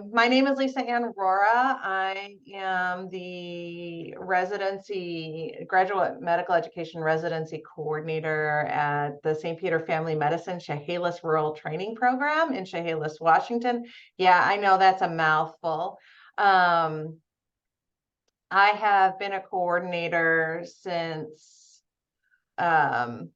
My name is Lisa Ann Rora. I am the graduate medical education residency coordinator at the St. Peter Family Medicine Chehalis Rural Training Program in Chehalis, Washington. Yeah, I know that's a mouthful. Um, I have been a coordinator since, um,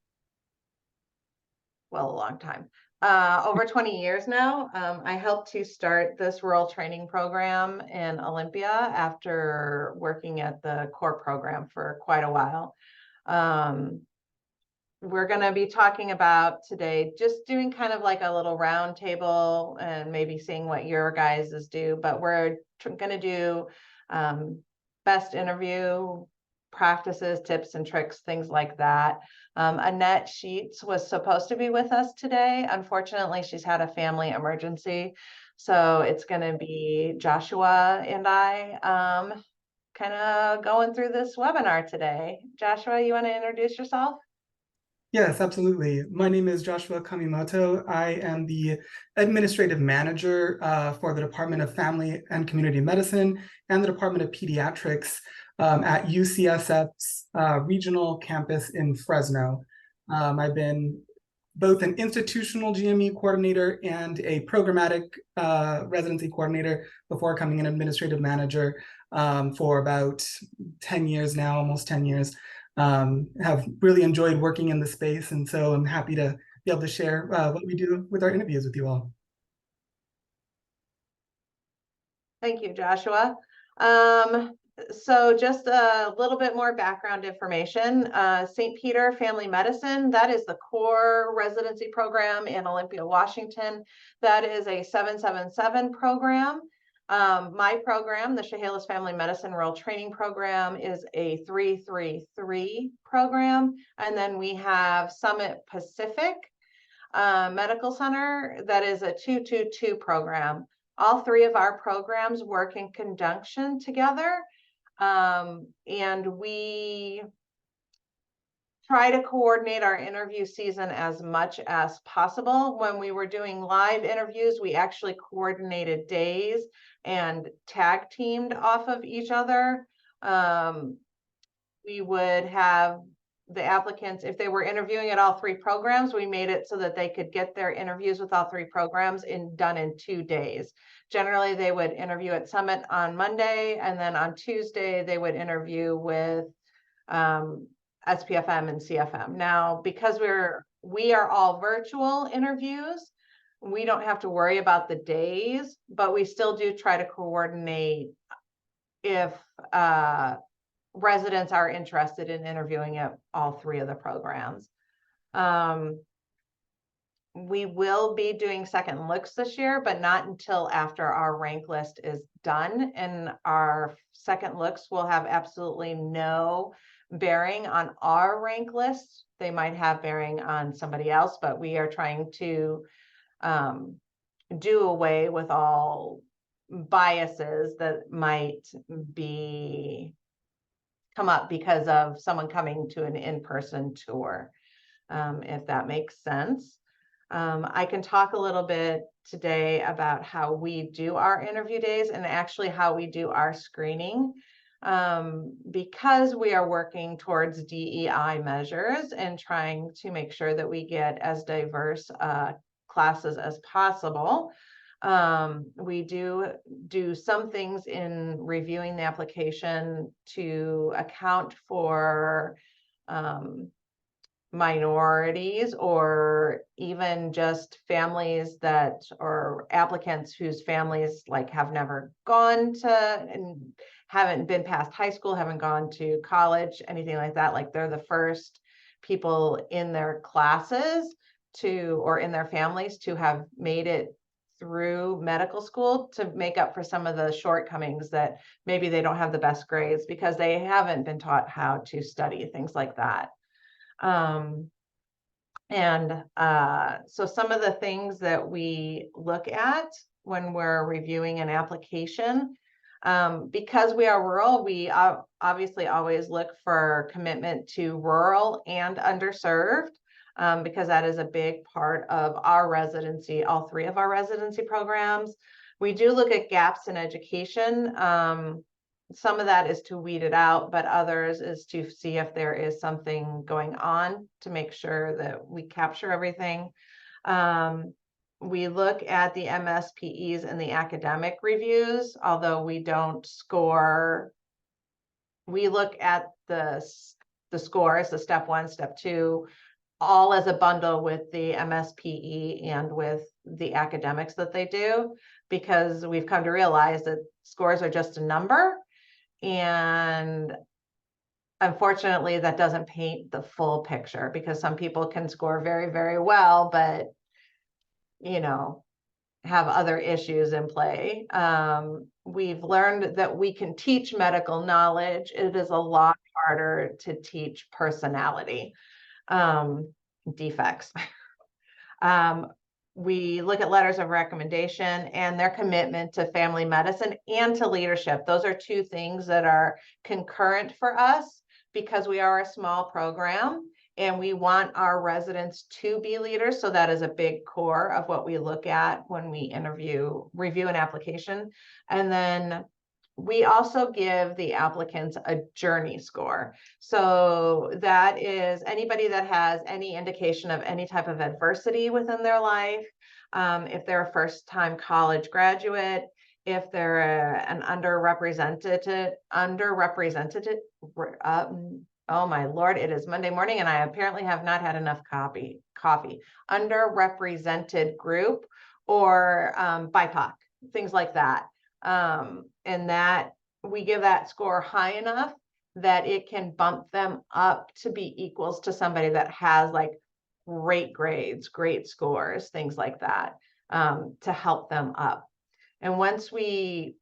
well, a long time. Over 20 years now. I helped to start this rural training program in Olympia after working at the core program for quite a while. Um, we're going to be talking about today, just doing kind of like a little round table and maybe seeing what your guys' do, but we're going to do best interview practices, tips and tricks, things like that. Annette Sheets was supposed to be with us today. Unfortunately, she's had a family emergency. So it's going to be Joshua and I kind of going through this webinar today. Joshua, you want to introduce yourself? Yes, absolutely. My name is Joshua Kamimoto. I am the administrative manager for the Department of Family and Community Medicine and the Department of Pediatrics at UCSF's regional campus in Fresno. I've been both an institutional GME coordinator and a programmatic residency coordinator before becoming an administrative manager for about 10 years now, almost 10 years. Have really enjoyed working in the space, and so I'm happy to be able to share what we do with our interviews with you all. Thank you, Joshua. So just a little bit more background information. St. Peter Family Medicine, that is the core residency program in Olympia, Washington. That is a 777 program. My program, the Chehalis Family Medicine Rural Training Program, is a 333 program. And then we have Summit Pacific Medical Center, that is a 222 program. All three of our programs work in conjunction together. And we try to coordinate our interview season as much as possible. When we were doing live interviews, we actually coordinated days and tag teamed off of each other. We would have the applicants, if they were interviewing at all three programs, we made it so that they could get their interviews with all three programs done in 2 days. Generally, they would interview at Summit on Monday, and then on Tuesday, they would interview with SPFM and CFM. Now, because we are all virtual interviews, we don't have to worry about the days, but we still do try to coordinate if residents are interested in interviewing at all three of the programs. We will be doing second looks this year, but not until after our rank list is done. And our second looks will have absolutely no bearing on our rank list. They might have bearing on somebody else, but we are trying to do away with all biases that might come up because of someone coming to an in-person tour, if that makes sense. I can talk a little bit today about how we do our interview days and actually how we do our screening. Because we are working towards DEI measures and trying to make sure that we get as diverse classes as possible. We do some things in reviewing the application to account for minorities or even just families that or applicants whose families like have never gone to and haven't been past high school, haven't gone to college, anything like that. Like they're the first people in their classes to or in their families to have made it through medical school to make up for some of the shortcomings that maybe they don't have the best grades because they haven't been taught how to study, things like that. So some of the things that we look at when we're reviewing an application, because we are rural, we obviously always look for commitment to rural and underserved, because that is a big part of our residency, all three of our residency programs. We do look at gaps in education. Some of that is to weed it out, but others is to see if there is something going on to make sure that we capture everything. We look at the MSPEs and the academic reviews, although we don't score. We look at the scores, the step 1, step 2, all as a bundle with the MSPE and with the academics that they do, because we've come to realize that scores are just a number. And unfortunately, that doesn't paint the full picture, because some people can score very, very well, but, you know, have other issues in play. We've learned that we can teach medical knowledge. It is a lot harder to teach personality defects. We look at letters of recommendation and their commitment to family medicine and to leadership. Those are 2 things that are concurrent for us, because we are a small program and we want our residents to be leaders. So that is a big core of what we look at when we review an application. And then we also give the applicants a journey score. So that is anybody that has any indication of any type of adversity within their life. If they're a first-time college graduate, if they're an underrepresented, oh my Lord, it is Monday morning and I apparently have not had enough coffee, underrepresented group, or BIPOC, things like that. And that we give that score high enough that it can bump them up to be equals to somebody that has like great grades, great scores, things like that, to help them up. And once we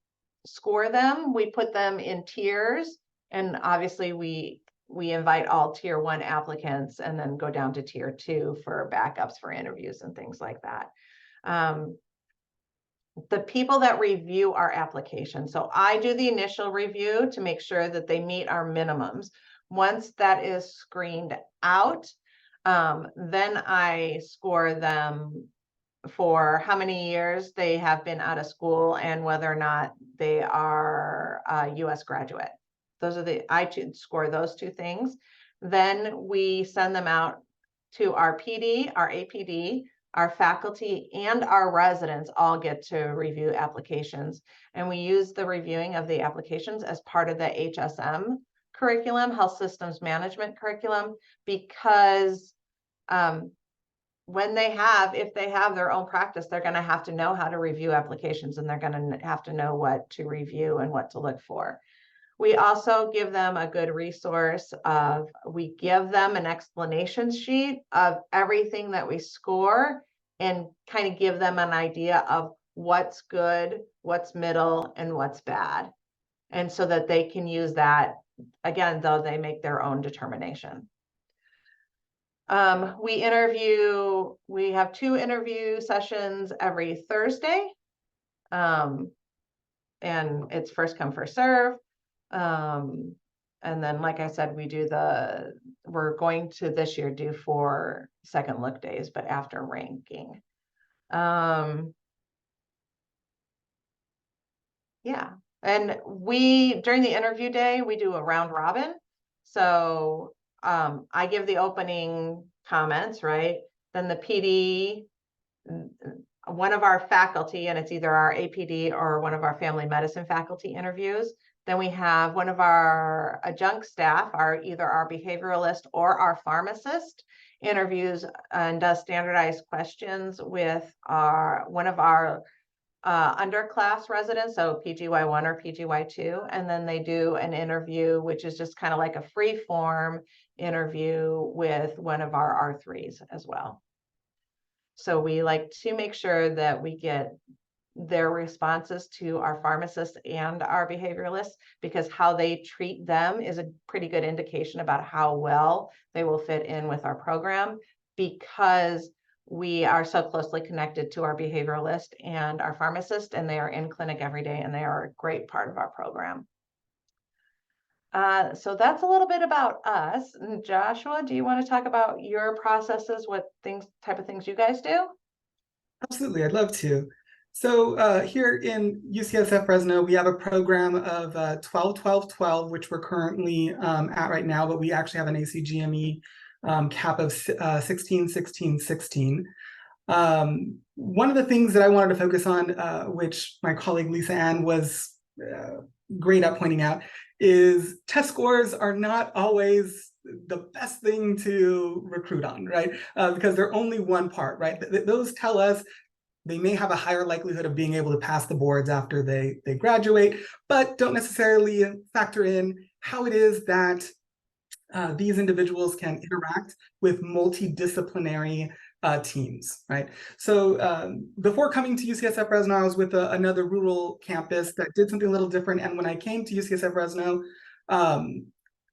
score them, we put them in tiers, and obviously we invite all tier 1 applicants and then go down to tier 2 for backups for interviews and things like that. The people that review our application. So I do the initial review to make sure that they meet our minimums. Once that is screened out, then I score them for how many years they have been out of school and whether or not they are a US graduate. I score those 2 things. Then we send them out to our PD, our APD, our faculty, and our residents all get to review applications. And we use the reviewing of the applications as part of the HSM curriculum, Health Systems Management curriculum, because if they have their own practice, they're going to have to know how to review applications, and they're going to have to know what to review and what to look for. We also give them a good resource we give them an explanation sheet of everything that we score, and kind of give them an idea of what's good, what's middle, and what's bad. And so that they can use that, again, though they make their own determination. We have 2 interview sessions every Thursday. And it's first come, first serve. And then, like I said, we're going to this year do 4 second look days, but after ranking. Yeah. And during the interview day, we do a round robin. So I give the opening comments, right? Then the PD, one of our faculty, and it's either our APD or one of our family medicine faculty interviews. Then we have one of our adjunct staff, either our behavioralist or our pharmacist, interviews and does standardized questions with one of our underclass residents, so PGY1 or PGY2, and then they do an interview, which is just kind of like a free form interview with one of our R3s as well. So we like to make sure that we get their responses to our pharmacists and our behavioralists, because how they treat them is a pretty good indication about how well they will fit in with our program, because we are so closely connected to our behavioralist and our pharmacist, and they are in clinic every day, and they are a great part of our program. So that's a little bit about us. And Joshua, do you want to talk about your processes, type of things you guys do? Absolutely, I'd love to. So here in UCSF Fresno, we have a program of 12-12-12, which we're currently at right now, but we actually have an ACGME cap of 16-16-16. One of the things that I wanted to focus on, which my colleague Lisa Ann was great at pointing out, is test scores are not always the best thing to recruit on, right? Because they're only one part, right? Those tell us they may have a higher likelihood of being able to pass the boards after they graduate, but don't necessarily factor in how it is that these individuals can interact with multidisciplinary teams, right? So before coming to UCSF Fresno, I was with another rural campus that did something a little different. And when I came to UCSF Fresno,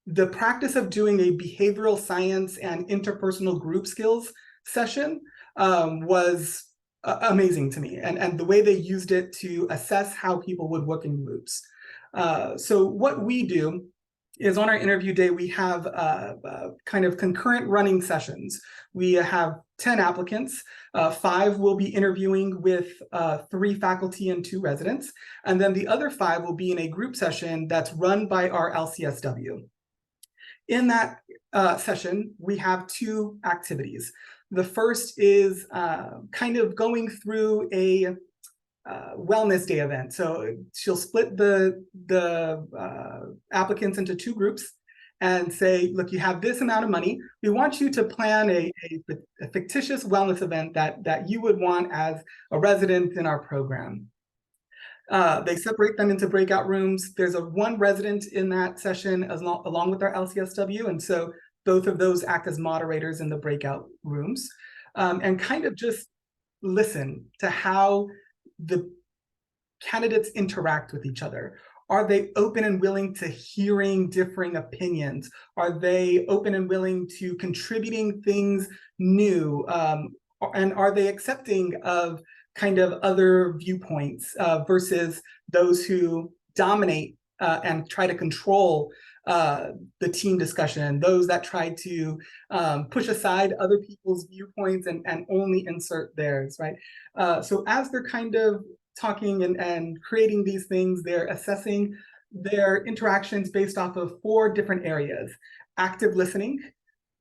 the practice of doing a behavioral science and interpersonal group skills session was amazing to me, and the way they used it to assess how people would work in groups. So what we do is on our interview day, we have kind of concurrent running sessions. We have 10 applicants, 5 will be interviewing with 3 faculty and 2 residents, and then the other 5 will be in a group session that's run by our LCSW. In that session, we have 2 activities. The first is kind of going through a wellness day event. So she'll split the applicants into 2 groups and say, look, you have this amount of money. We want you to plan a fictitious wellness event that you would want as a resident in our program. They separate them into breakout rooms. There's one resident in that session along with our LCSW. And so both of those act as moderators in the breakout rooms, and kind of just listen to how the candidates interact with each other. Are they open and willing to hearing differing opinions? Are they open and willing to contributing things new? And are they accepting of kind of other viewpoints versus those who dominate and try to control the team discussion, those that try to push aside other people's viewpoints and only insert theirs, right? So as they're kind of talking and creating these things, they're assessing their interactions based off of 4 different areas. Active listening,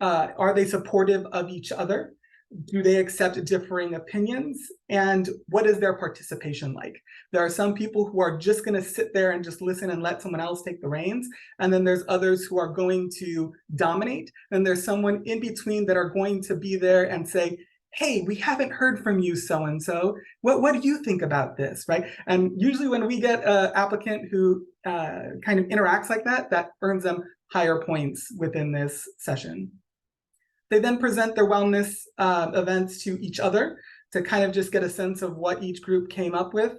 are they supportive of each other? Do they accept differing opinions? And what is their participation like? There are some people who are just going to sit there and just listen and let someone else take the reins. And then there's others who are going to dominate. And there's someone in between that are going to be there and say, hey, we haven't heard from you so-and-so. What do you think about this, right? And usually when we get an applicant who kind of interacts like that, that earns them higher points within this session. They then present their wellness events to each other to kind of just get a sense of what each group came up with.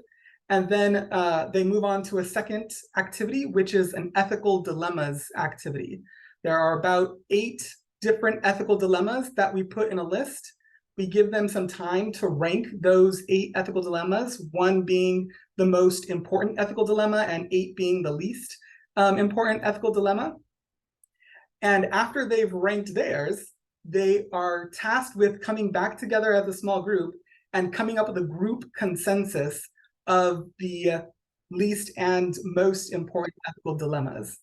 And then they move on to a second activity, which is an ethical dilemmas activity. There are about 8 different ethical dilemmas that we put in a list. We give them some time to rank those 8 ethical dilemmas, 1 being the most important ethical dilemma and 8 being the least important ethical dilemma. And after they've ranked theirs, they are tasked with coming back together as a small group and coming up with a group consensus of the least and most important ethical dilemmas.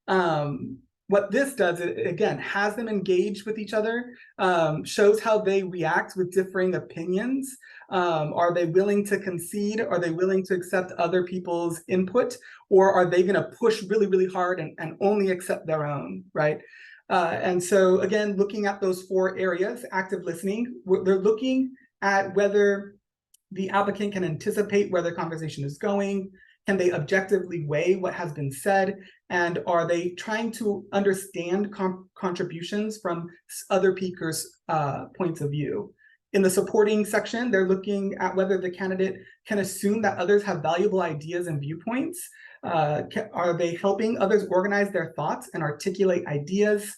What this does, it, again, has them engage with each other, shows how they react with differing opinions. Are they willing to concede? Are they willing to accept other people's input? Or are they gonna push really, really hard and only accept their own, right? And so again, looking at those 4 areas, active listening, they're looking at whether the applicant can anticipate where the conversation is going. Can they objectively weigh what has been said? And are they trying to understand contributions from other speakers' points of view? In the supporting section, they're looking at whether the candidate can assume that others have valuable ideas and viewpoints. Are they helping others organize their thoughts and articulate ideas?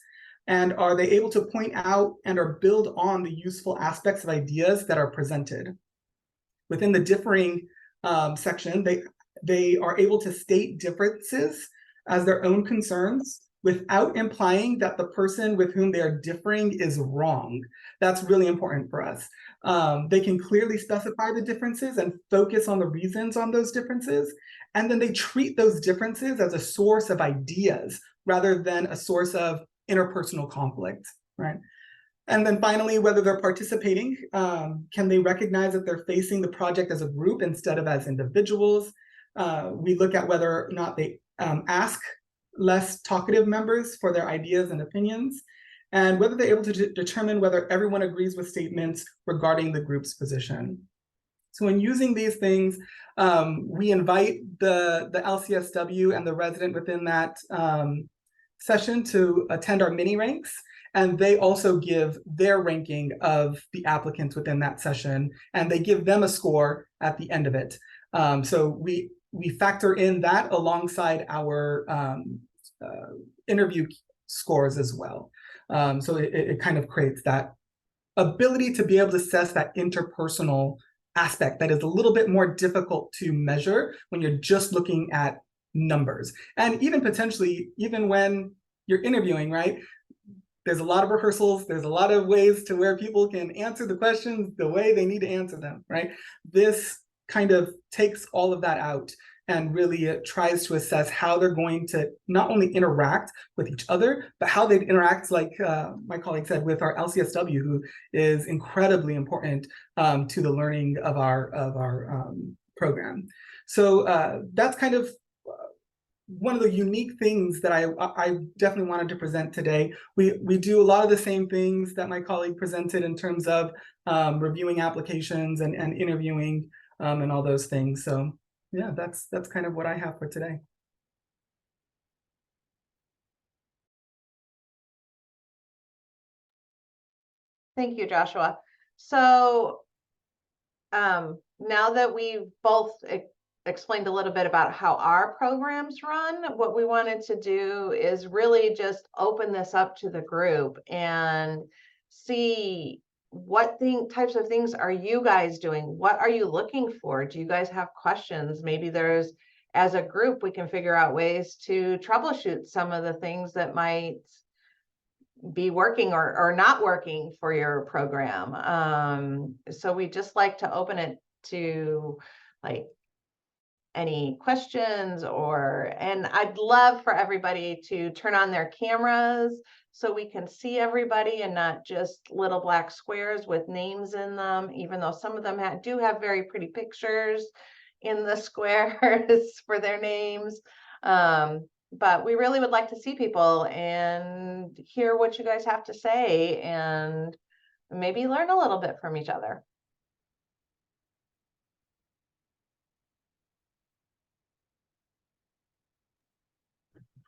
And are they able to point out and or build on the useful aspects of ideas that are presented? Within the differing section, they are able to state differences as their own concerns without implying that the person with whom they are differing is wrong. That's really important for us. They can clearly specify the differences and focus on the reasons on those differences. And then they treat those differences as a source of ideas rather than a source of interpersonal conflict, right? And then finally, whether they're participating, can they recognize that they're facing the project as a group instead of as individuals? We look at whether or not they ask less talkative members for their ideas and opinions, and whether they're able to determine whether everyone agrees with statements regarding the group's position. So in using these things, we invite the LCSW and the resident within that session to attend our mini ranks, and they also give their ranking of the applicants within that session, and they give them a score at the end of it. So we factor in that alongside our interview scores as well. So it kind of creates that ability to be able to assess that interpersonal aspect that is a little bit more difficult to measure when you're just looking at numbers. And even potentially, even when you're interviewing, right? There's a lot of rehearsals. There's a lot of ways to where people can answer the questions the way they need to answer them, right? This kind of takes all of that out and really tries to assess how they're going to not only interact with each other, but how they interact, like my colleague said, with our LCSW, who is incredibly important to the learning of our program. So that's kind of one of the unique things that I definitely wanted to present today. We do a lot of the same things that my colleague presented in terms of reviewing applications and interviewing and all those things. So yeah, that's kind of what I have for today. Thank you, Joshua. So now that we've both explained a little bit about how our programs run, what we wanted to do is really just open this up to the group and see what types of things are you guys doing? What are you looking for? Do you guys have questions? Maybe there's, as a group, we can figure out ways to troubleshoot some of the things that might be working or not working for your program. So we just like to open it to like any questions and I'd love for everybody to turn on their cameras so we can see everybody and not just little black squares with names in them, even though some of them do have very pretty pictures in the squares for their names. But we really would like to see people and hear what you guys have to say and maybe learn a little bit from each other.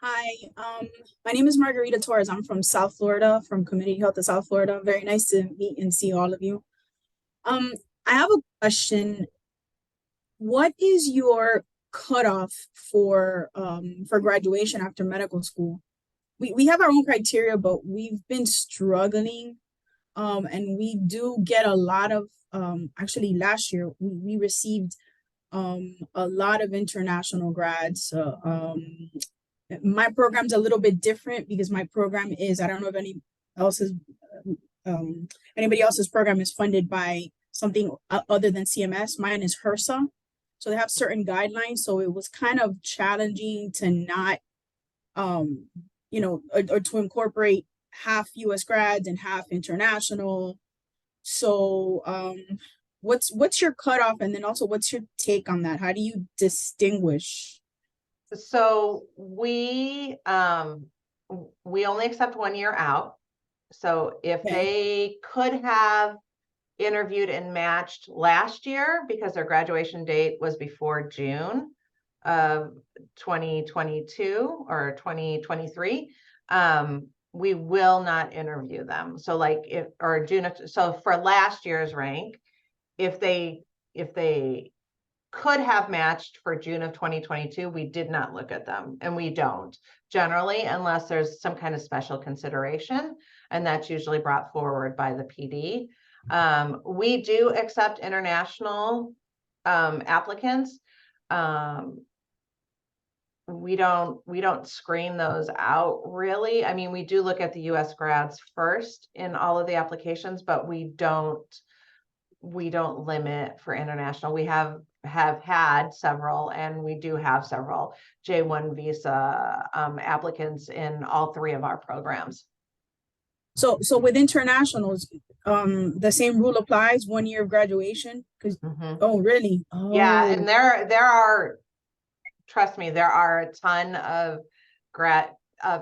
Hi, my name is Margarita Torres. I'm from South Florida, from Community Health of South Florida. Very nice to meet and see all of you. I have a question. What is your cutoff for graduation after medical school? We have our own criteria, but we've been struggling. And we do get a lot of actually last year we received a lot of international grads. My program's a little bit different because my program is, I don't know if anybody else's program is funded by something other than CMS. Mine is HRSA. So they have certain guidelines. So it was kind of challenging to not, you know, or to incorporate half US grads and half international. So what's your cutoff? And then also what's your take on that? How do you distinguish? So we only accept 1 year out. So if they could have interviewed and matched last year because their graduation date was before June of 2022 or 2023, we will not interview them. So like so for last year's rank, if they could have matched for June of 2022, we did not look at them, and we don't generally unless there's some kind of special consideration, and that's usually brought forward by the PD. We do accept international applicants. we don't screen those out really. I mean, we do look at the US grads first in all of the applications, but we don't limit for international. We have had several, and we do have several J1 visa applicants in all 3 of our programs. So with internationals, the same rule applies, 1 year of graduation? Because oh, really? Yeah, Oh, and there are, trust me, there are a ton of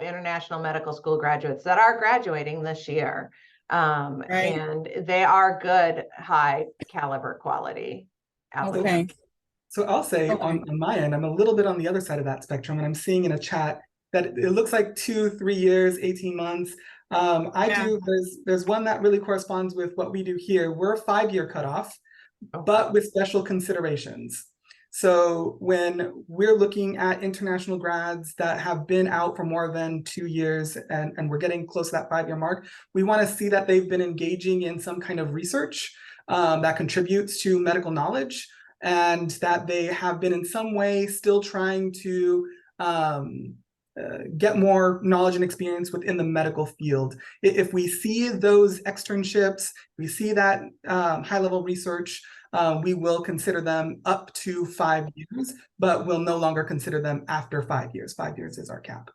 international medical school graduates that are graduating this year. right. And they are good, high caliber quality applicants. Okay. So I'll say Okay. on my end, I'm a little bit on the other side of that spectrum, and I'm seeing in a chat that it looks like 2-3 years, 18 months. Yeah. There's one that really corresponds with what we do here. We're a 5-year cutoff, Oh. but with special considerations. So when we're looking at international grads that have been out for more than 2 years and we're getting close to that 5-year mark, we want to see that they've been engaging in some kind of research that contributes to medical knowledge, and that they have been in some way still trying to get more knowledge and experience within the medical field. If we see those externships, we see that high-level research, we will consider them up to 5 years, but we'll no longer consider them after 5 years. 5 years is our cap.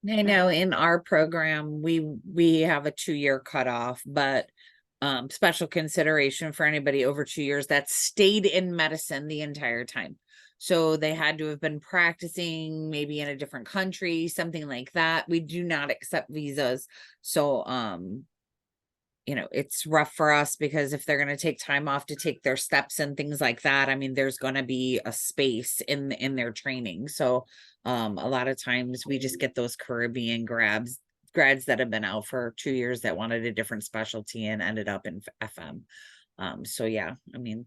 I know in our program, we have a 2-year cutoff, but special consideration for anybody over 2 years that stayed in medicine the entire time. So they had to have been practicing maybe in a different country, something like that. We do not accept visas. So, you know, it's rough for us because if they're going to take time off to take their steps and things like that, I mean, there's going to be a space in their training. So, a lot of times we just get those Caribbean grads that have been out for 2 years that wanted a different specialty and ended up in FM. So yeah, I mean,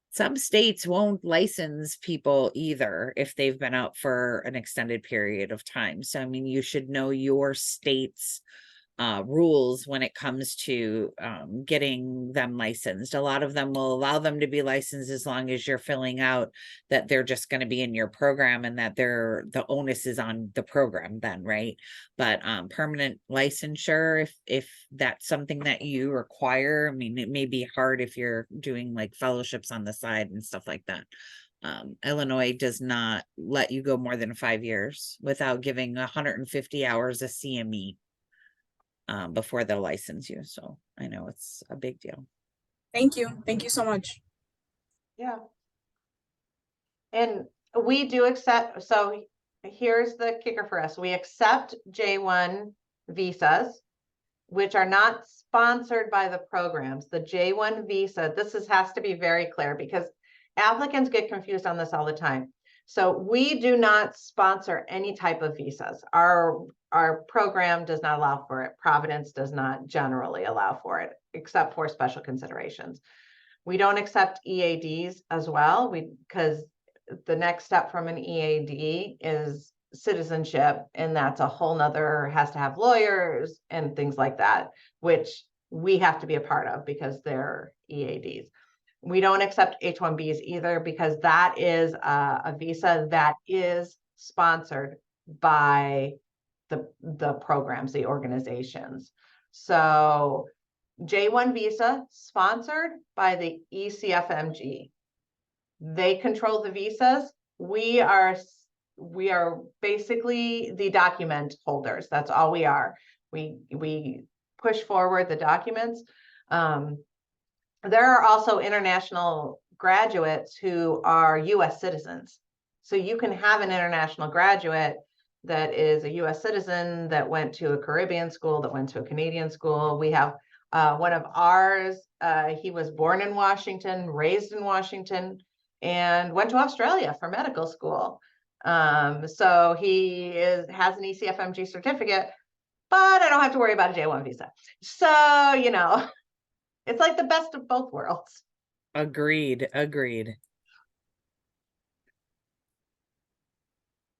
some states won't license people either if they've been out for an extended period of time. So, I mean, you should know your state's rules when it comes to getting them licensed. A lot of them will allow them to be licensed as long as you're filling out that they're just going to be in your program and that the onus is on the program then, right? But permanent licensure, if that's something that you require, I mean, it may be hard if you're doing like fellowships on the side and stuff like that. Illinois does not let you go more than 5 years without giving 150 hours of CME before they'll license you. So I know it's a big deal. Thank you. Thank you so much. Yeah. And we do accept, so here's the kicker for us. We accept J1 visas, which are not sponsored by the programs. The J1 visa, has to be very clear because applicants get confused on this all the time. So we do not sponsor any type of visas. Our program does not allow for it. Providence does not generally allow for it, except for special considerations. We don't accept EADs as well, because the next step from an EAD is citizenship, and that's a whole nother, has to have lawyers and things like that, which we have to be a part of because they're EADs. We don't accept H-1Bs either because that is a visa that is sponsored by the programs, the organizations. So J1 visa sponsored by the ECFMG. They control the visas. We are basically the document holders. That's all we are. We push forward the documents. There are also international graduates who are US citizens. So you can have an international graduate that is a US citizen that went to a Caribbean school, that went to a Canadian school. We have one of ours, he was born in Washington, raised in Washington, and went to Australia for medical school. So he has an ECFMG certificate, but I don't have to worry about a J1 visa. So, you know, it's like the best of both worlds. Agreed.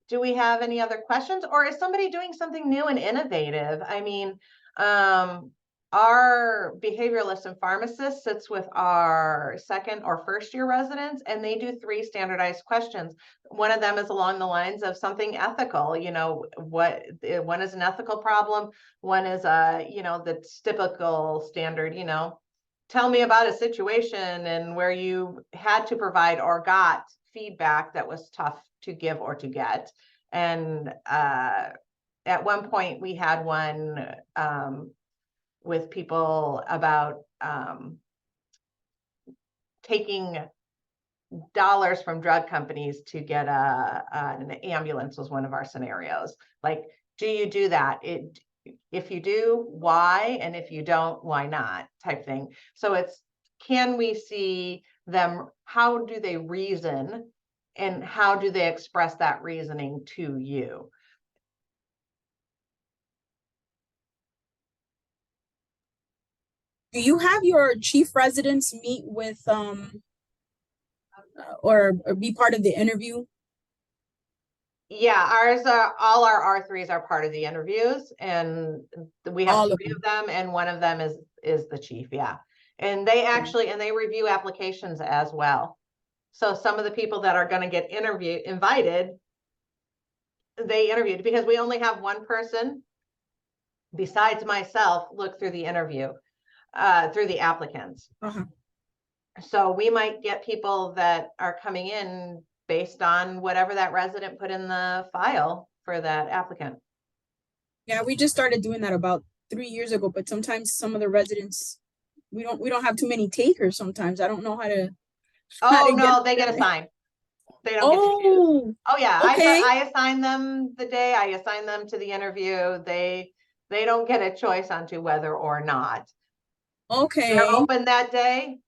Do we have any other questions, or is somebody doing something new and innovative? I mean, our behavioralist and pharmacist sits with our second or first year residents, and they do 3 standardized questions. One of them is along the lines of something ethical, you know, one is an ethical problem, one is the typical standard, you know, tell me about a situation and where you had to provide or got feedback that was tough to give or to get. And at one point we had one with people about taking dollars from drug companies to get an ambulance was one of our scenarios. Like, do you do that? If you do, why? And if you don't, why not? Type thing. So it's, can we see them, how do they reason and how do they express that reasoning to you? Do you have your chief residents meet with or be part of the interview? Yeah, ours are, all our R3s are part of the interviews, and we have All of 3 of them, and one of them is the chief, yeah. And they actually, and they review applications as well. So some of the people that are gonna get invited, they interviewed, because we only have one person besides myself look through the interview, through the applicants. Uh-huh. So we might get people that are coming in based on whatever that resident put in the file for that applicant. Yeah, we just started doing that about 3 years ago, but sometimes some of the residents, we don't have too many takers sometimes. I don't know how to. Oh, no, they get assigned. They don't get to choose. Oh, yeah, okay. I assign them the day, I assign them to the interview. They don't get a choice onto whether or not. Okay. They're open that day,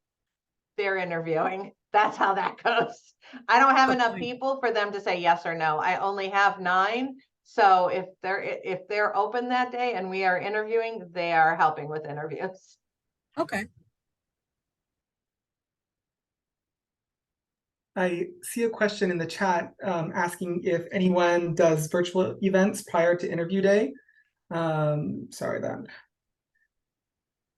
they're interviewing. That's how that goes. I don't have enough people for them to say yes or no. I only have 9. So if they're open that day and we are interviewing, they are helping with interviews. Okay. I see a question in the chat asking if anyone does virtual events prior to interview day. Sorry, that.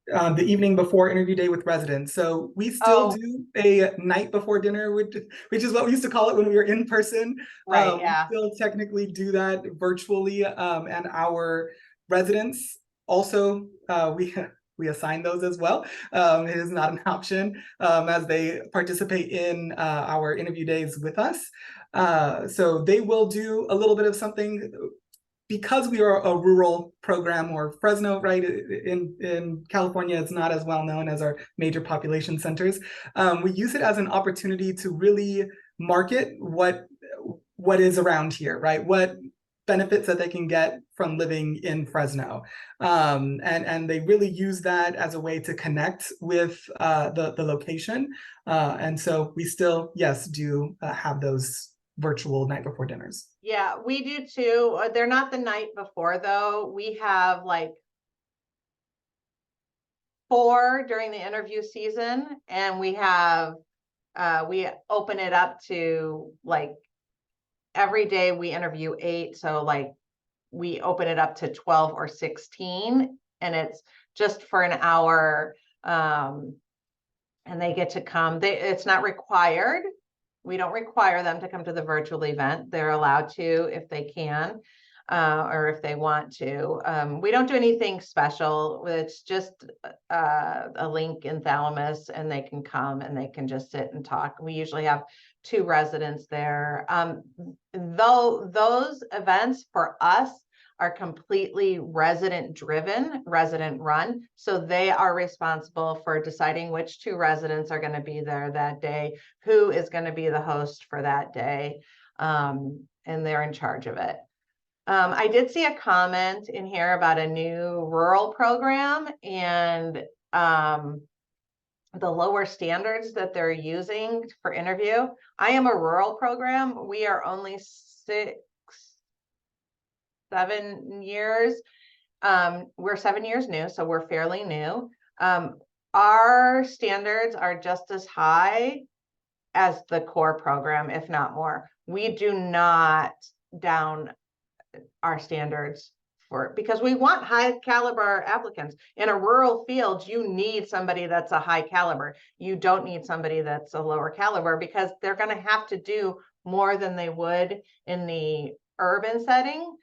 The evening before interview day with residents. So we still do a night before dinner, which is what we used to call it when we were in person. Right, yeah. We still technically do that virtually, and our residents also, we assign those as well. It is not an option as they participate in our interview days with us. So they will do a little bit of something. Because we are a rural program, or Fresno, right, in California, it's not as well known as our major population centers. We use it as an opportunity to really market what is around here, right? What benefits that they can get from living in Fresno. And they really use that as a way to connect with the location. And so we still, yes, do have those virtual night before dinners. Yeah, we do too. They're not the night before though. We have like 4 during the interview season, and we have we open it up to like every day we interview 8. So like we open it up to 12 or 16, and it's just for an hour. And they get to come. It's not required. We don't require them to come to the virtual event. They're allowed to if they can, or if they want to. We don't do anything special. It's just a link in Thalamus, and they can come and they can just sit and talk. We usually have 2 residents there. Though those events for us are completely resident driven, resident run. So they are responsible for deciding which 2 residents are going to be there that day, who is going to be the host for that day. And they're in charge of it. I did see a comment in here about a new rural program and the lower standards that they're using for interview. I am a rural program. We are only 7 years. We're 7 years new, so we're fairly new. Our standards are just as high as the core program, if not more. We do not down our standards for, because we want high caliber applicants. In a rural field, you need somebody that's a high caliber. You don't need somebody that's a lower caliber, because they're going to have to do more than they would in the urban setting,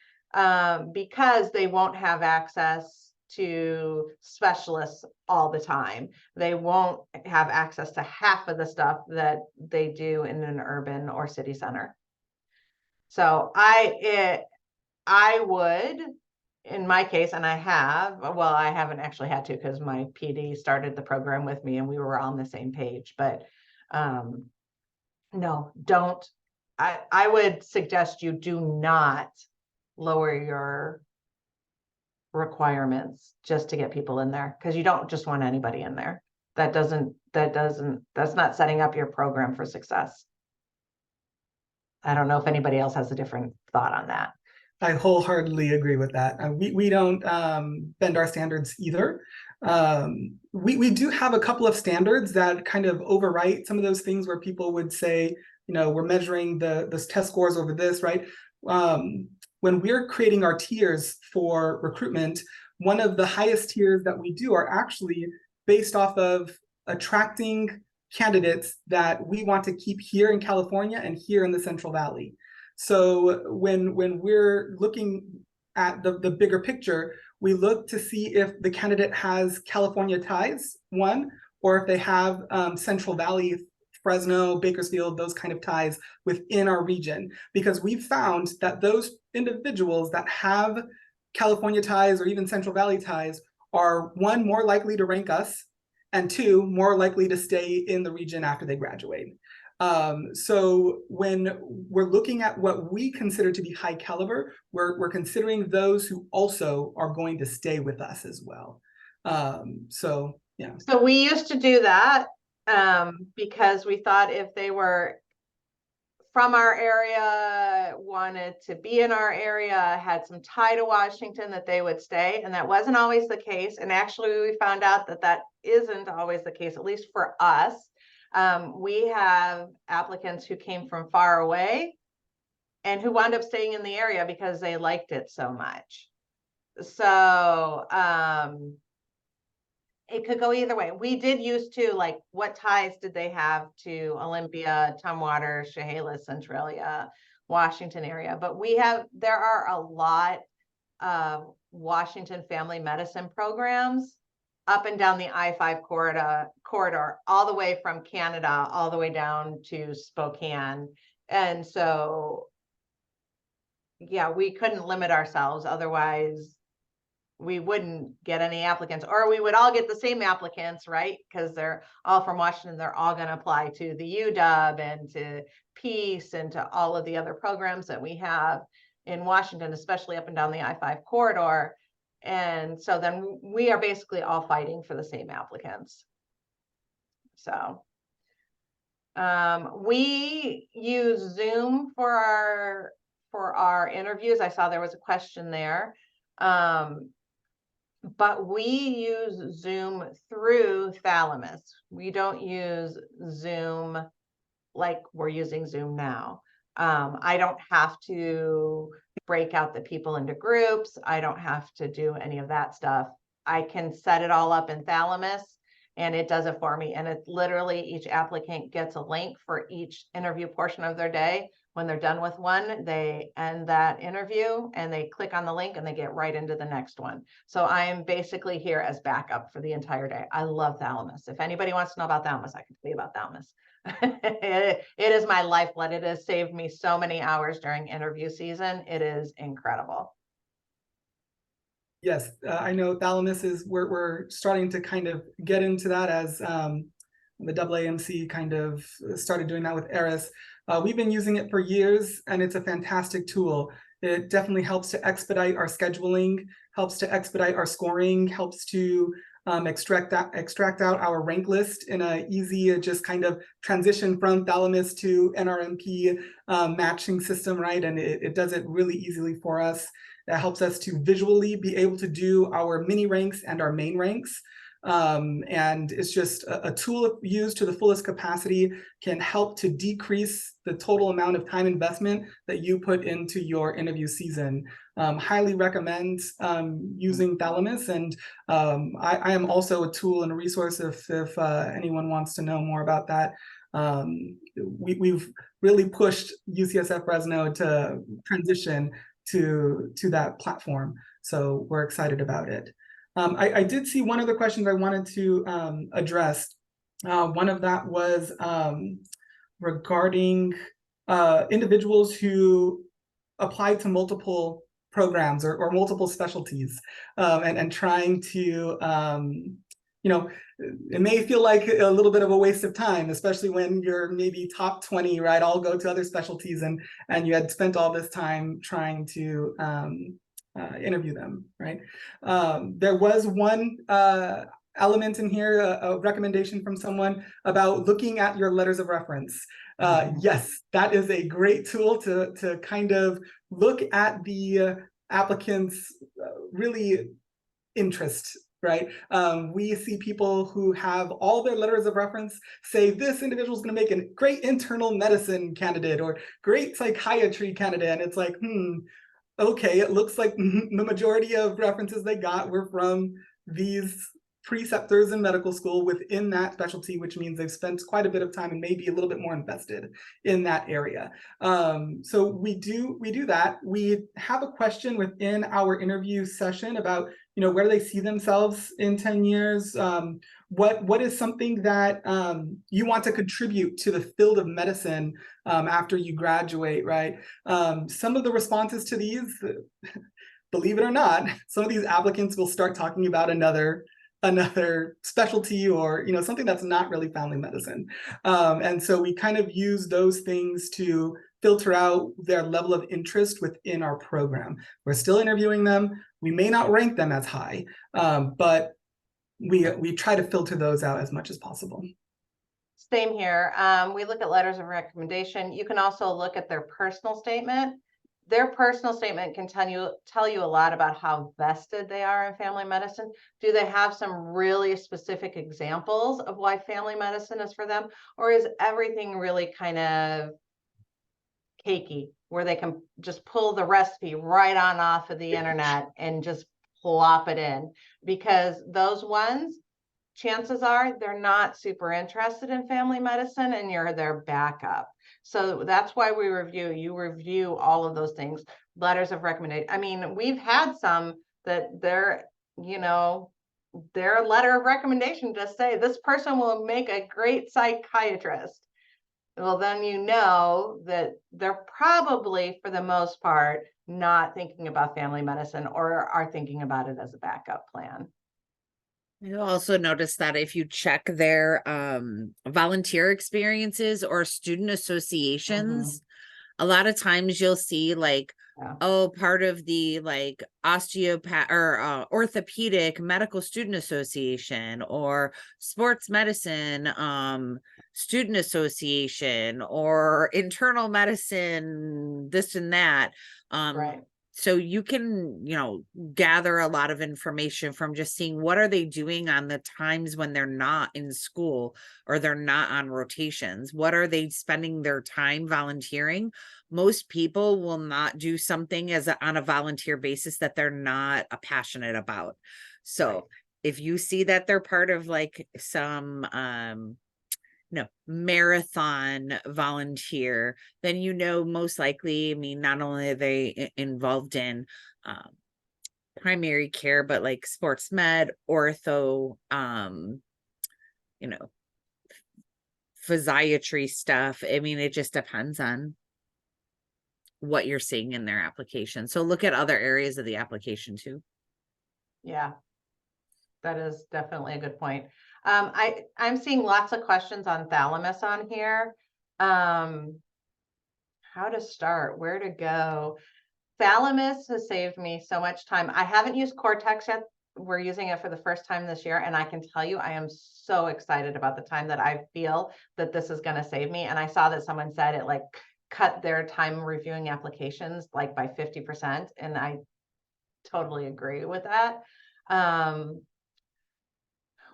because they won't have access to specialists all the time. They won't have access to half of the stuff that they do in an urban or city center. So I would, in my case, and I haven't actually had to, because my PD started the program with me and we were on the same page, but no, don't. I would suggest you do not lower your requirements just to get people in there, because you don't just want anybody in there. That's not setting up your program for success. I don't know if anybody else has a different thought on that. I wholeheartedly agree with that. We don't bend our standards either. We do have a couple of standards that kind of overwrite some of those things where people would say, you know, we're measuring the test scores over this, right? When we're creating our tiers for recruitment, one of the highest tiers that we do are actually based off of attracting candidates that we want to keep here in California and here in the Central Valley. So when we're looking at the bigger picture, we look to see if the candidate has California ties, one, or if they have Central Valley, Fresno, Bakersfield, those kind of ties within our region, because we've found that those individuals that have California ties or even Central Valley ties are, one, more likely to rank us, and two, more likely to stay in the region after they graduate. So when we're looking at what we consider to be high caliber, we're considering those who also are going to stay with us as well. So yeah. So we used to do that because we thought if they were from our area, wanted to be in our area, had some tie to Washington, that they would stay. And that wasn't always the case. And actually we found out that that isn't always the case, at least for us. We have applicants who came from far away and who wound up staying in the area because they liked it so much. So it could go either way. We did used to, like, what ties did they have to Olympia, Tumwater, Chehalis, Centralia, Washington area? But there are a lot of Washington family medicine programs up and down the I-5 corridor, all the way from Canada, all the way down to Spokane. And so, yeah, we couldn't limit ourselves. Otherwise, we wouldn't get any applicants, or we would all get the same applicants, right? Because they're all from Washington. They're all going to apply to the UW and to Peace and to all of the other programs that we have in Washington, especially up and down the I-5 corridor. And so then we are basically all fighting for the same applicants. So we use Zoom for our interviews. I saw there was a question there. But we use Zoom through Thalamus. We don't use Zoom like we're using Zoom now. I don't have to break out the people into groups. I don't have to do any of that stuff. I can set it all up in Thalamus and it does it for me. And it literally, each applicant gets a link for each interview portion of their day. When they're done with one, they end that interview and they click on the link and they get right into the next one. So I'm basically here as backup for the entire day. I love Thalamus. If anybody wants to know about Thalamus, I can tell you about Thalamus. It is my lifeblood. It has saved me so many hours during interview season. It is incredible. Yes, I know Thalamus is, we're starting to kind of get into that as the AAMC kind of started doing that with Eris. We've been using it for years and it's a fantastic tool. It definitely helps to expedite our scheduling, helps to expedite our scoring, helps to extract out our rank list in a easy, just kind of transition from Thalamus to NRMP matching system, right? And it does it really easily for us. That helps us to visually be able to do our mini ranks and our main ranks. And it's just a tool used to the fullest capacity, can help to decrease the total amount of time investment that you put into your interview season. Highly recommend using Thalamus, and I am also a tool and a resource if anyone wants to know more about that. We've really pushed UCSF Fresno to transition to that platform, so we're excited about it. I did see one of the questions I wanted to address. One of that was regarding individuals who apply to multiple programs or multiple specialties, and trying to, you know, it may feel like a little bit of a waste of time, especially when you're maybe top 20, right? I'll go to other specialties, and you had spent all this time trying to interview them, right? There was one element in here, a recommendation from someone about looking at your letters of reference. Yes, that is a great tool to kind of look at the applicant's really interest, right? We see people who have all their letters of reference say this individual is going to make a great internal medicine candidate or great psychiatry candidate, and it's like, okay, it looks like the majority of references they got were from these preceptors in medical school within that specialty, which means they've spent quite a bit of time and maybe a little bit more invested in that area. So we do that. We have a question within our interview session about, you know, where do they see themselves in 10 years? What is something that you want to contribute to the field of medicine after you graduate, right? Some of the responses to these, believe it or not, some of these applicants will start talking about another specialty, or, you know, something that's not really family medicine. And so we kind of use those things to filter out their level of interest within our program. We're still interviewing them. We may not rank them as high, but we try to filter those out as much as possible. Same here. We look at letters of recommendation. You can also look at their personal statement. Their personal statement can tell you a lot about how vested they are in family medicine. Do they have some really specific examples of why family medicine is for them? Or is everything really kind of cakey, where they can just pull the recipe right on off of the internet and just plop it in? Because those ones, chances are they're not super interested in family medicine, and you're their backup. So that's why you review all of those things, letters of recommendation. I mean, we've had some that their letter of recommendation just say, this person will make a great psychiatrist. Well, then you know that they're probably, for the most part, not thinking about family medicine, or are thinking about it as a backup plan. You'll also notice that if you check their volunteer experiences or student associations, a lot of times you'll see like, oh, part of the like osteopath or orthopedic medical student association, or sports medicine student association, or internal medicine, this and that. Right. So you can, gather a lot of information from just seeing what are they doing on the times when they're not in school or they're not on rotations. What are they spending their time volunteering? Most people will not do something on a volunteer basis that they're not passionate about. So if you see that they're part of like some marathon volunteer, then most likely, I mean, not only are they involved in primary care, but like sports med, ortho, physiatry stuff. I mean, it just depends on what you're seeing in their application. So look at other areas of the application too. Yeah, that is definitely a good point. I'm seeing lots of questions on Thalamus on here. How to start, where to go. Thalamus has saved me so much time. I haven't used Cortex yet. We're using it for the first time this year, and I can tell you, I am so excited about the time that I feel that this is going to save me. And I saw that someone said it like cut their time reviewing applications like by 50%, and I totally agree with that.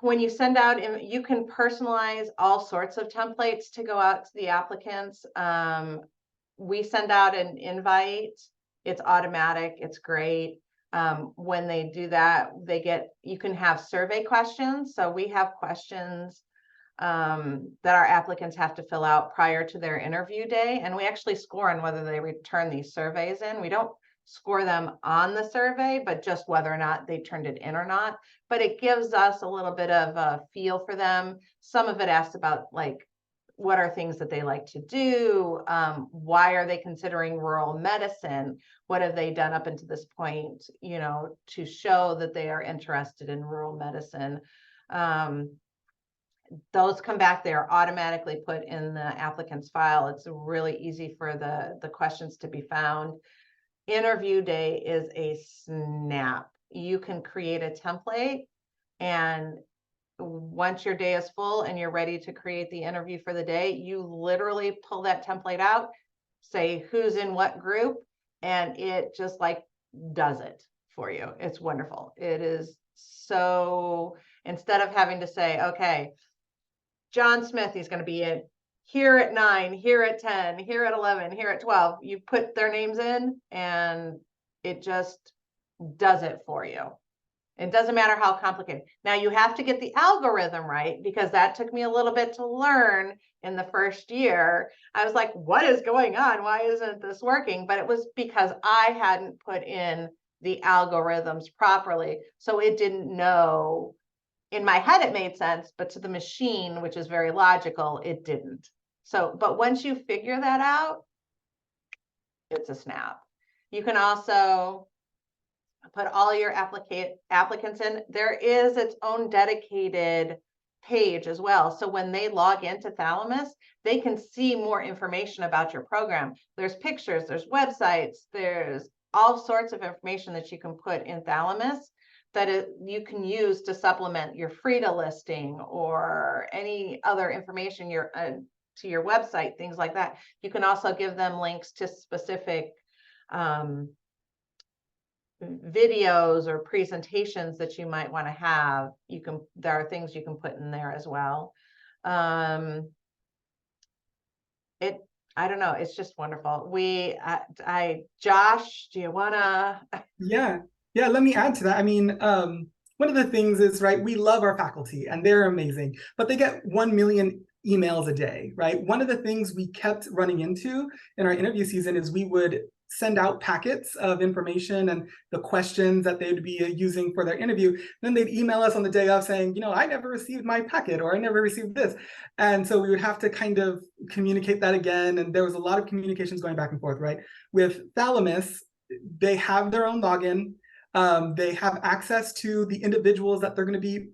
when you send out, you can personalize all sorts of templates to go out to the applicants. We send out an invite. It's automatic. It's great. When they do that, you can have survey questions. So we have questions that our applicants have to fill out prior to their interview day. And we actually score on whether they return these surveys in. We don't score them on the survey, but just whether or not they turned it in or not. But it gives us a little bit of a feel for them. Some of it asks about like, what are things that they like to do? Why are they considering rural medicine? What have they done up until this point, you know, to show that they are interested in rural medicine? Those come back, they are automatically put in the applicant's file. It's really easy for the questions to be found. Interview day is a snap. You can create a template, and once your day is full and you're ready to create the interview for the day, you literally pull that template out, say who's in what group, and it just like does it for you. It's wonderful. It is so, instead of having to say, okay, John Smith, he's going to be in here at 9, here at 10, here at 11, here at 12. You put their names in and it just does it for you. It doesn't matter how complicated. Now you have to get the algorithm right, because that took me a little bit to learn in the first year. I was like, what is going on? Why isn't this working? But it was because I hadn't put in the algorithms properly. So it didn't know. In my head, it made sense, but to the machine, which is very logical, it didn't. So, but once you figure that out, it's a snap. You can also put all your applicants in. There is its own dedicated page as well. So when they log into Thalamus, they can see more information about your program. There's pictures, there's websites, there's all sorts of information that you can put in Thalamus that you can use to supplement your Frida listing or any other information to your website, things like that. You can also give them links to specific videos or presentations that you might want to have. There are things you can put in there as well. I don't know, it's just wonderful. Josh, do you wanna? Yeah, let me add to that. I mean, one of the things is, right, we love our faculty and they're amazing, but they get 1 million emails a day, right? One of the things we kept running into in our interview season is we would send out packets of information and the questions that they'd be using for their interview. Then they'd email us on the day of saying, you know, I never received my packet, or I never received this. And so we would have to kind of communicate that again. And there was a lot of communications going back and forth, right? With Thalamus, they have their own login. They have access to the individuals that they're going to be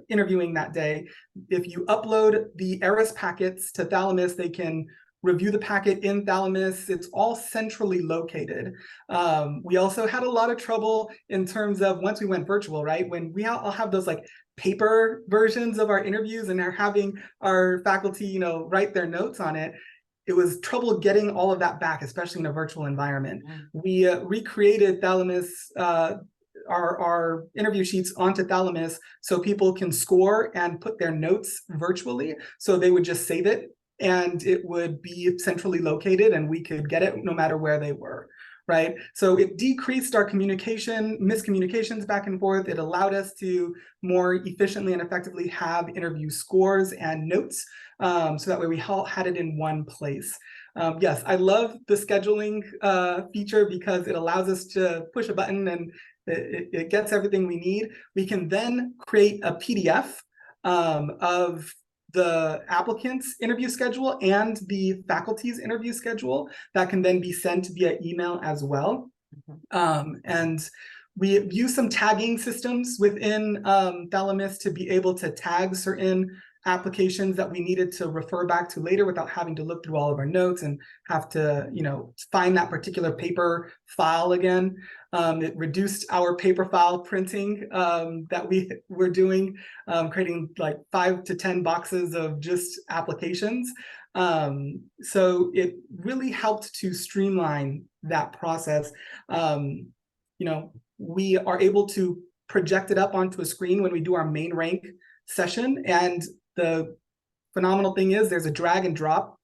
interviewing that day. If you upload the ERIS packets to Thalamus, they can review the packet in Thalamus. It's all centrally located. We also had a lot of trouble in terms of once we went virtual, right? When we all have those like paper versions of our interviews and are having our faculty, you know, write their notes on it. It was trouble getting all of that back, especially in a virtual environment. We recreated Thalamus, our interview sheets onto Thalamus so people can score and put their notes virtually. So they would just save it and it would be centrally located and we could get it no matter where they were, right? So it decreased our miscommunications back and forth. It allowed us to more efficiently and effectively have interview scores and notes. So that way we all had it in one place. Yes, I love the scheduling feature because it allows us to push a button and it gets everything we need. We can then create a PDF of the applicant's interview schedule and the faculty's interview schedule that can then be sent via email as well. And we use some tagging systems within Thalamus to be able to tag certain applications that we needed to refer back to later without having to look through all of our notes and have to, you know, find that particular paper file again. It reduced our paper file printing that we were doing, creating like 5 to 10 boxes of just applications. So it really helped to streamline that process. You know, we are able to projected up onto a screen when we do our main rank session. And the phenomenal thing is there's a drag and drop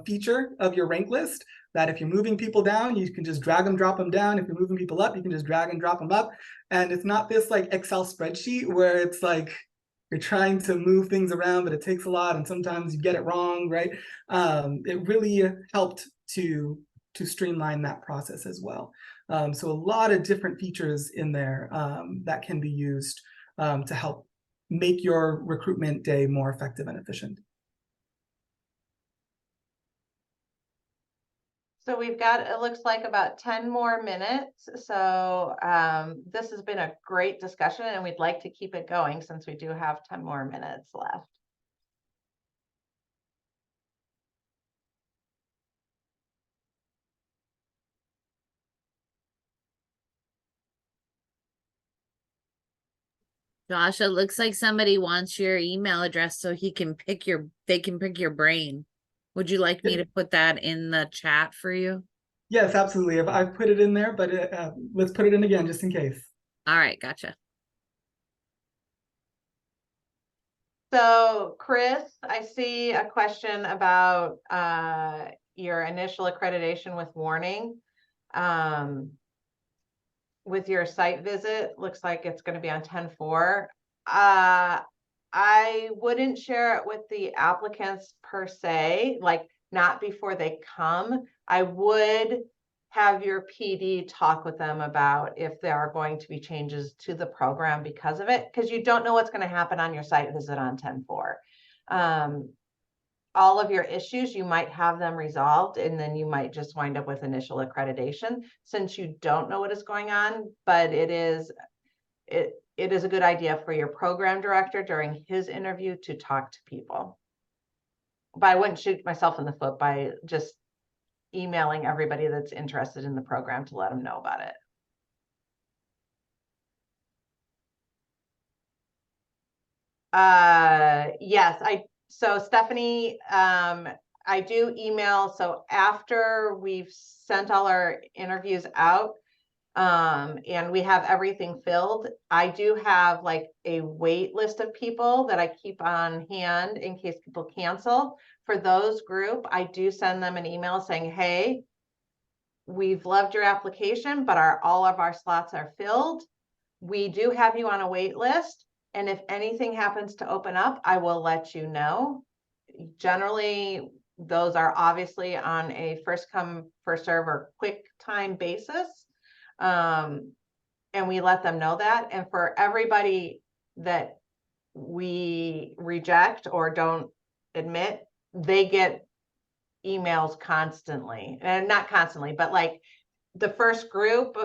feature of your rank list that if you're moving people down, you can just drag them, drop them down. If you're moving people up, you can just drag and drop them up. And it's not this like Excel spreadsheet where it's like you're trying to move things around, but it takes a lot and sometimes you get it wrong, right? It really helped to streamline that process as well. So a lot of different features in there that can be used to help make your recruitment day more effective and efficient. So we've got, it looks like about 10 more minutes. So this has been a great discussion and we'd like to keep it going since we do have 10 more minutes left. Josh, it looks like somebody wants your email address so they can pick your brain. Would you like me to put that in the chat for you? Yes, absolutely. I've put it in there, but let's put it in again just in case. All right, gotcha. So Chris, I see a question about your initial accreditation with warning. With your site visit, looks like it's going to be on 10/4. I wouldn't share it with the applicants per se, like not before they come. I would have your PD talk with them about if there are going to be changes to the program because of it, because you don't know what's going to happen on your site visit on 10/4. All of your issues, you might have them resolved, and then you might just wind up with initial accreditation since you don't know what is going on. But it is a good idea for your program director during his interview to talk to people. But I wouldn't shoot myself in the foot by just emailing everybody that's interested in the program to let them know about it. Yes, so Stephanie, I do email. So after we've sent all our interviews out, and we have everything filled, I do have like a wait list of people that I keep on hand in case people cancel. For those group, I do send them an email saying, hey, we've loved your application, but all of our slots are filled. We do have you on a wait list. And if anything happens to open up, I will let you know. Generally, those are obviously on a first come, first serve or quick time basis. And we let them know that. And for everybody that we reject or don't admit, they get emails constantly, and not constantly, but like the first group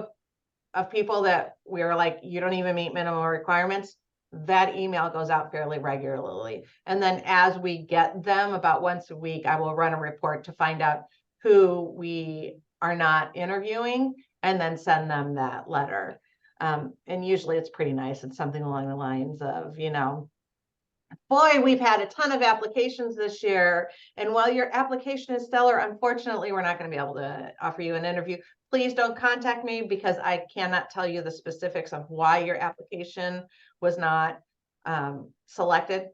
of people that we were like, you don't even meet minimum requirements, that email goes out fairly regularly. And then as we get them about once a week, I will run a report to find out who we are not interviewing and then send them that letter. And usually it's pretty nice. It's something along the lines of, you know, boy, we've had a ton of applications this year. And while your application is stellar, unfortunately, we're not going to be able to offer you an interview. Please don't contact me because I cannot tell you the specifics of why your application was not selected.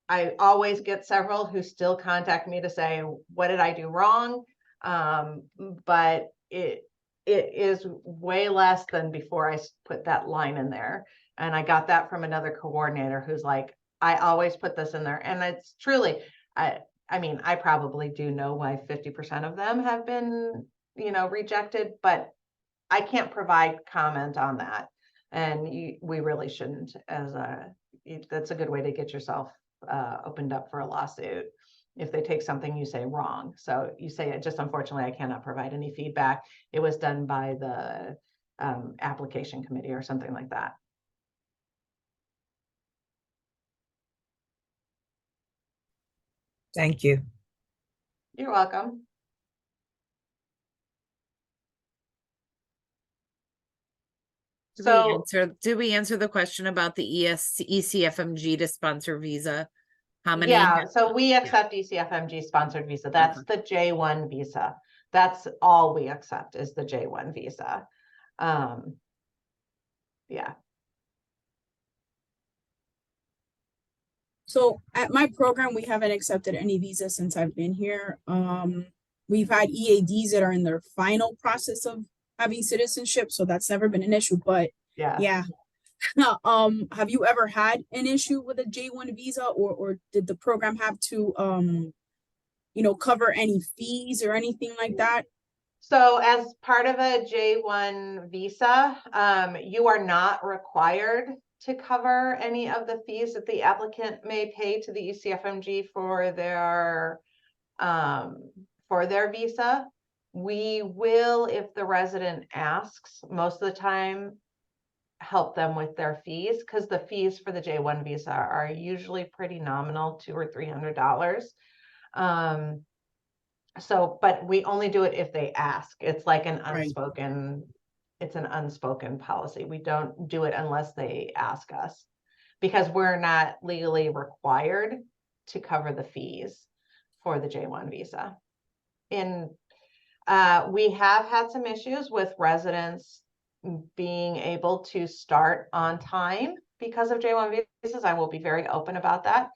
I always get several who still contact me to say, what did I do wrong? But it is way less than before I put that line in there. And I got that from another coordinator who's like, I always put this in there. And it's truly, I mean, I probably do know why 50% of them have been, you know, rejected, but I can't provide comment on that. And we really shouldn't, that's a good way to get yourself opened up for a lawsuit if they take something you say wrong. So you say, just unfortunately, I cannot provide any feedback. It was done by the application committee or something like that. Thank you. You're welcome. Did we answer the question about the ECFMG to sponsor visa? How many? Yeah, so we accept ECFMG sponsored visa. That's the J1 visa. That's all we accept is the J1 visa. Yeah. So at my program, we haven't accepted any visa since I've been here. We've had EADs that are in their final process of having citizenship, so that's never been an issue. But Yeah. yeah, have you ever had an issue with a J1 visa, or did the program have to cover any fees or anything like that? So as part of a J1 visa, you are not required to cover any of the fees that the applicant may pay to the ECFMG for their visa. We will, if the resident asks, most of the time help them with their fees, because the fees for the J1 visa are usually pretty nominal, $200 or $300. So, but we only do it if they ask. It's like an Right. unspoken policy. We don't do it unless they ask us, because we're not legally required to cover the fees for the J1 visa. We have had some issues with residents being able to start on time because of J1 visas. I will be very open about that.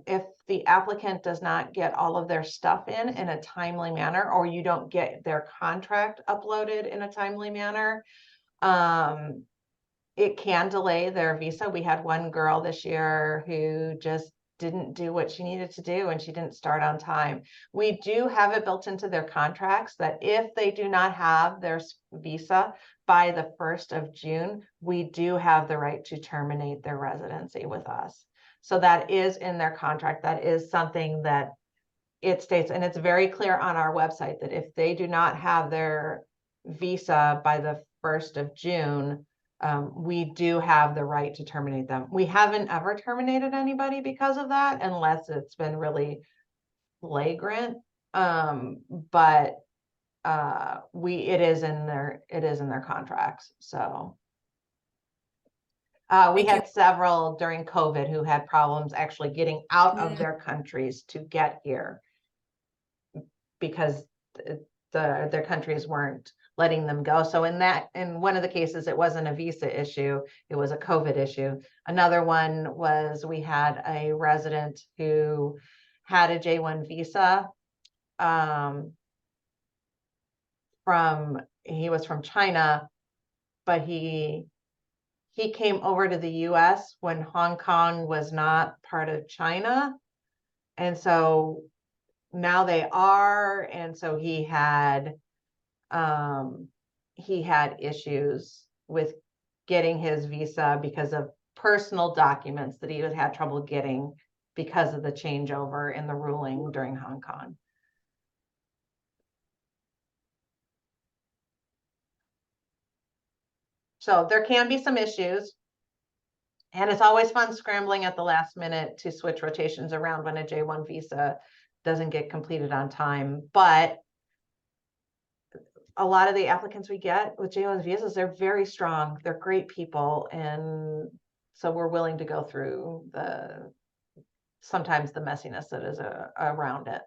If the applicant does not get all of their stuff in a timely manner, or you don't get their contract uploaded in a timely manner, it can delay their visa. We had one girl this year who just didn't do what she needed to do, and she didn't start on time. We do have it built into their contracts that if they do not have their visa by the 1st of June, we do have the right to terminate their residency with us. So that is in their contract. That is something that it states, and it's very clear on our website, that if they do not have their visa by the 1st of June, we do have the right to terminate them. We haven't ever terminated anybody because of that, unless it's been really flagrant. But it is in their contracts. So we Thank you. had several during COVID who had problems actually getting out of Mm. their countries to get here, because their countries weren't letting them go. So in one of the cases, it wasn't a visa issue, it was a COVID issue. Another one was, we had a resident who had a J1 visa he was from China, but he came over to the US when Hong Kong was not part of China. And so now they are. And so he had issues with getting his visa because of personal documents that he had trouble getting because of the changeover in the ruling during Hong Kong. So there can be some issues, and it's always fun scrambling at the last minute to switch rotations around when a J1 visa doesn't get completed on time. But a lot of the applicants we get with J1 visas, they're very strong. They're great people. And so we're willing to go through sometimes the messiness that is around it.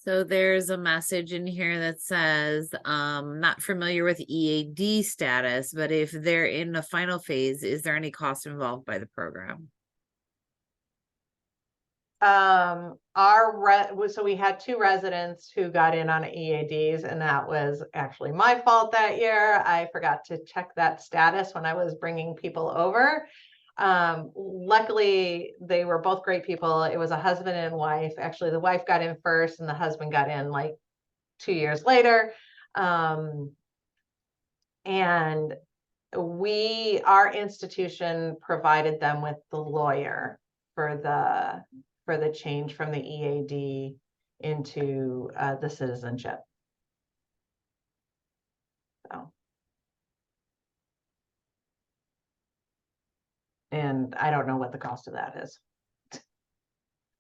So there's a message in here that says, not familiar with EAD status, but if they're in the final phase, is there any cost involved by the program? So we had 2 residents who got in on EADs, and that was actually my fault that year. I forgot to check that status when I was bringing people over. Luckily, they were both great people. It was a husband and wife. Actually, the wife got in first and the husband got in like 2 years later. And our institution provided them with the lawyer for the change from the EAD into the citizenship. So. And I don't know what the cost of that is,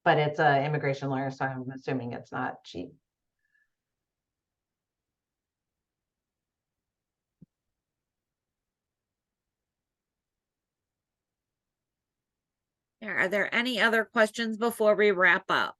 but it's an immigration lawyer, so I'm assuming it's not cheap. Are there any other questions before we wrap up?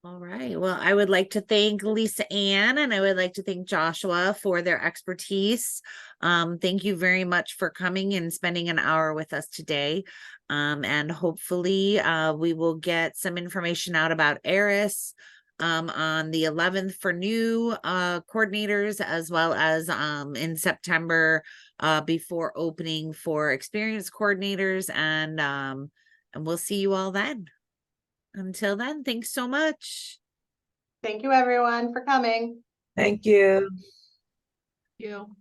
All right. Well, I would like to thank Lisa Ann and I would like to thank Joshua for their expertise. Thank you very much for coming and spending an hour with us today. And hopefully we will get some information out about Eris on the 11th for new coordinators, as well as in September before opening for experienced coordinators, and we'll see you all then. Until then, thanks so much. Thank you, everyone, for coming. Thank you. You.